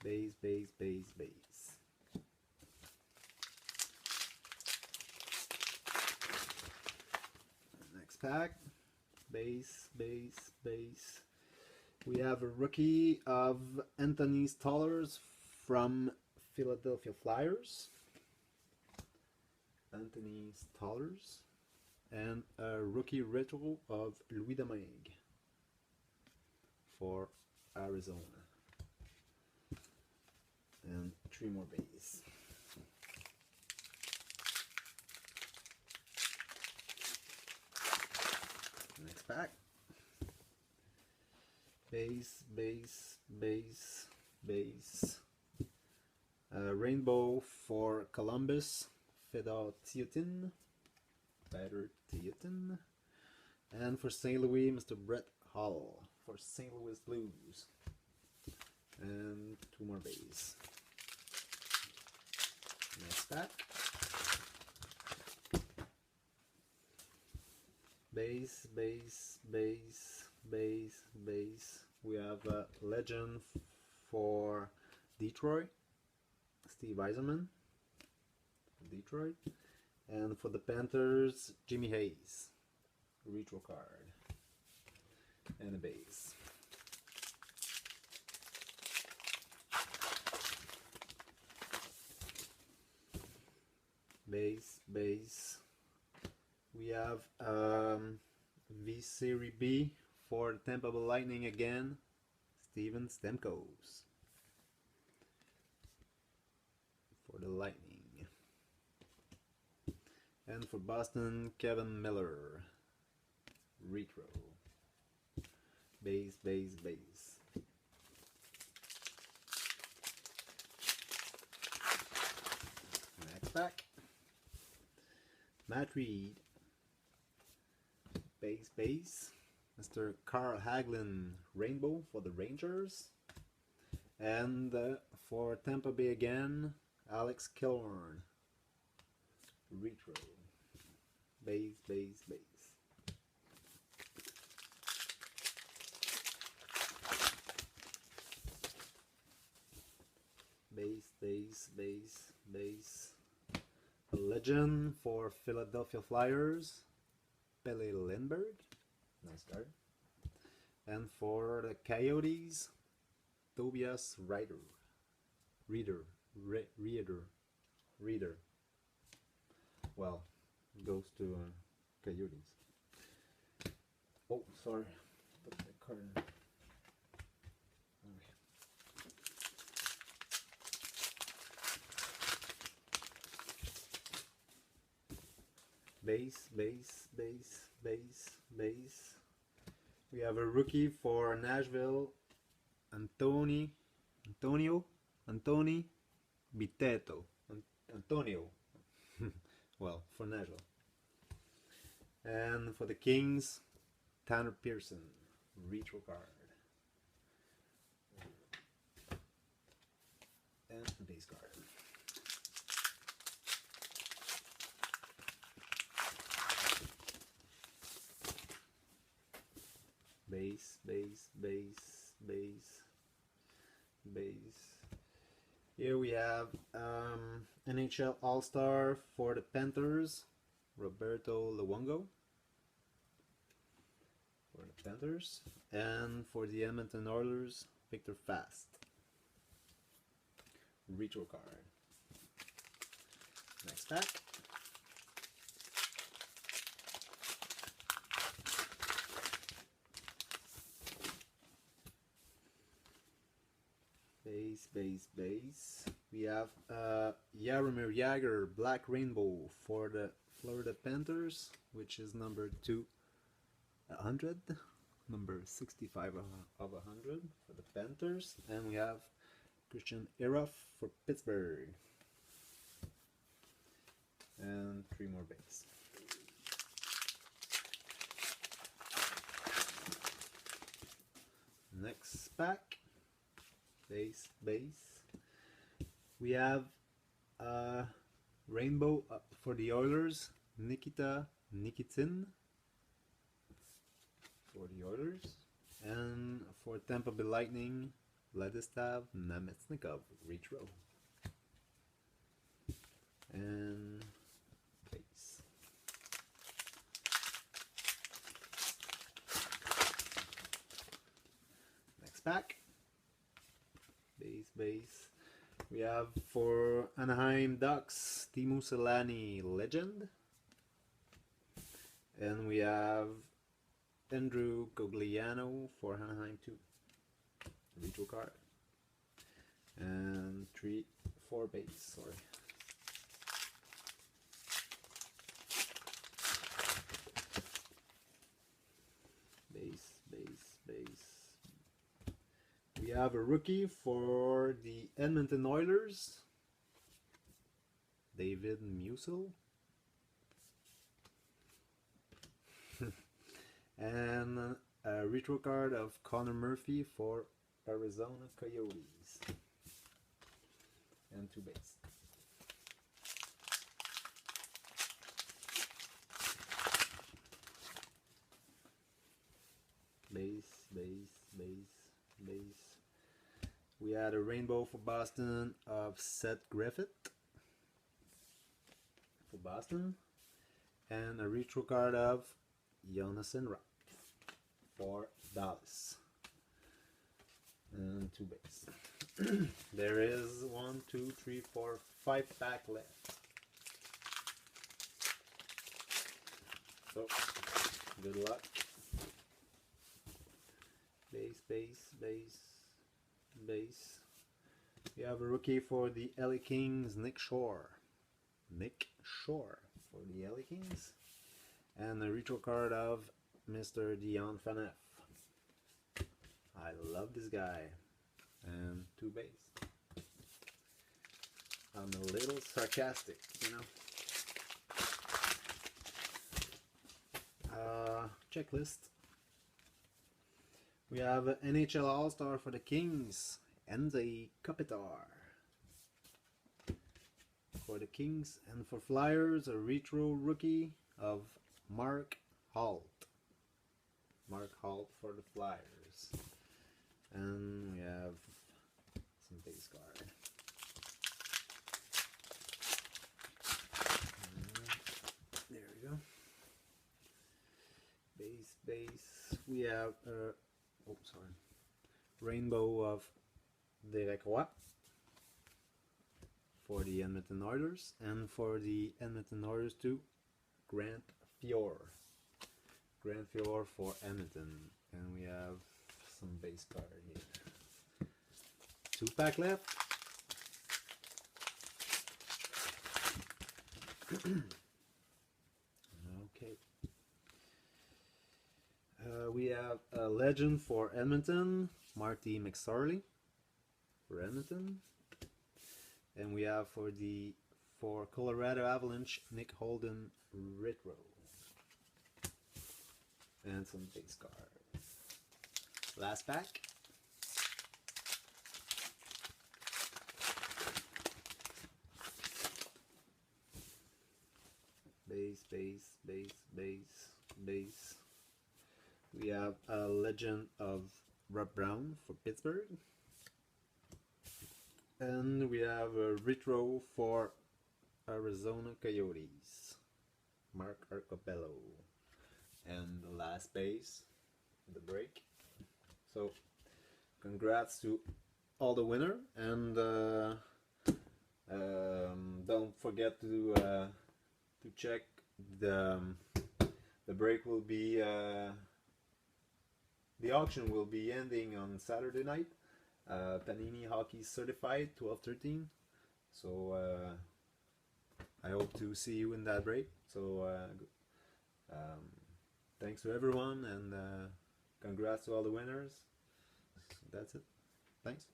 base, base, base, base. Next pack, base, base, base. We have a rookie of Anthony Stollers from Philadelphia Flyers. Anthony Stollers. And a rookie retro of Louis Domingue for Arizona. And 3 more base. Next pack. Base, base, base, base. Rainbow for Columbus, Fedor Tietin. Better Tietin. And for St. Louis, Mr. Brett Hall for St. Louis Blues. And 2 more base. Next pack. Base, base, base, base, base. We have a legend for Detroit, Steve Yzerman, Detroit. And for the Panthers, Jimmy Hayes, retro card, and a base. Base, base. We have V Series B for Tampa Bay Lightning again, Steven Stamkos for the Lightning. And for Boston, Kevin Miller, retro. Base, base, base. Next pack. Matt Reed, base, base. Mr. Carl Hagelin, rainbow for the Rangers. And for Tampa Bay again, Alex Killorn, retro. Base, base, base. Base, base, base, base. A legend for Philadelphia Flyers, Pelle Lindbergh. Nice card. And for the Coyotes, Tobias Reader. Well, goes to Coyotes. Oh, sorry. Put the card in. Base, base, base, base, base. We have a rookie for Nashville, Anthony Biteto. Antonio. Well, for Nashville. And for the Kings, Tanner Pearson, retro card. And base card. Base, base, base, base, base. Here we have NHL All-Star for the Panthers, Roberto Luongo for the Panthers, and for the Edmonton Oilers, Victor Fast, retro card. Next pack. Base, base, base. We have Jaromir Jagr, Black Rainbow for the Florida Panthers, which is number 200, number 65 of 100 for the Panthers. And we have Christian Eroff for Pittsburgh. And 3 more base. Next pack. Base, base. We have rainbow for the Oilers, Nikita Nikitin for the Oilers, and for Tampa Bay Lightning, Vladislav Namestnikov retro. And base. Next pack. Base. We have for Anaheim Ducks, Teemu Selanne Legend. And we have Andrew Cogliano for Anaheim 2. Retro card. And 4 base, sorry. Base. We have a rookie for the Edmonton Oilers, David Musil. And a retro card of Connor Murphy for Arizona Coyotes. And 2 base. Base. We had a rainbow for Boston of Seth Griffith for Boston, and a retro card of Jonas Enroth for Dallas, and 2 base. There is 1, 2, 3, 4, 5 pack left. So good luck. Base. We have a rookie for the LA Kings, Nick Shore for the LA Kings, and a retro card of Mr. Dion Phaneuf. I love this guy. And 2 base. I'm a little sarcastic, you know. Checklist. We have an NHL All-Star for the Kings, Enze Kopitar for the Kings, and for Flyers, a retro rookie of Mark Holt. For the Flyers. And we have some base card. There we go. Base. We have rainbow of Derek Roy for the Edmonton Oilers, and for the Edmonton Oilers too, Grant Fior for Edmonton. And we have some base card here. 2 pack left. Okay. We have a legend for Edmonton, Marty McSorley for Edmonton, and we have for Colorado Avalanche, Nick Holden retro, and some base card. Last pack. Base. We have a legend of Rob Brown for Pittsburgh, and we have a retro for Arizona Coyotes, Mark Arcobello, and the last base, the break. So congrats to all the winner, and don't forget to check the break will be the auction will be ending on Saturday night. Panini Hockey Certified 12/13. So I hope to see you in that break. So thanks to everyone, and congrats to all the winners. That's it. Thanks.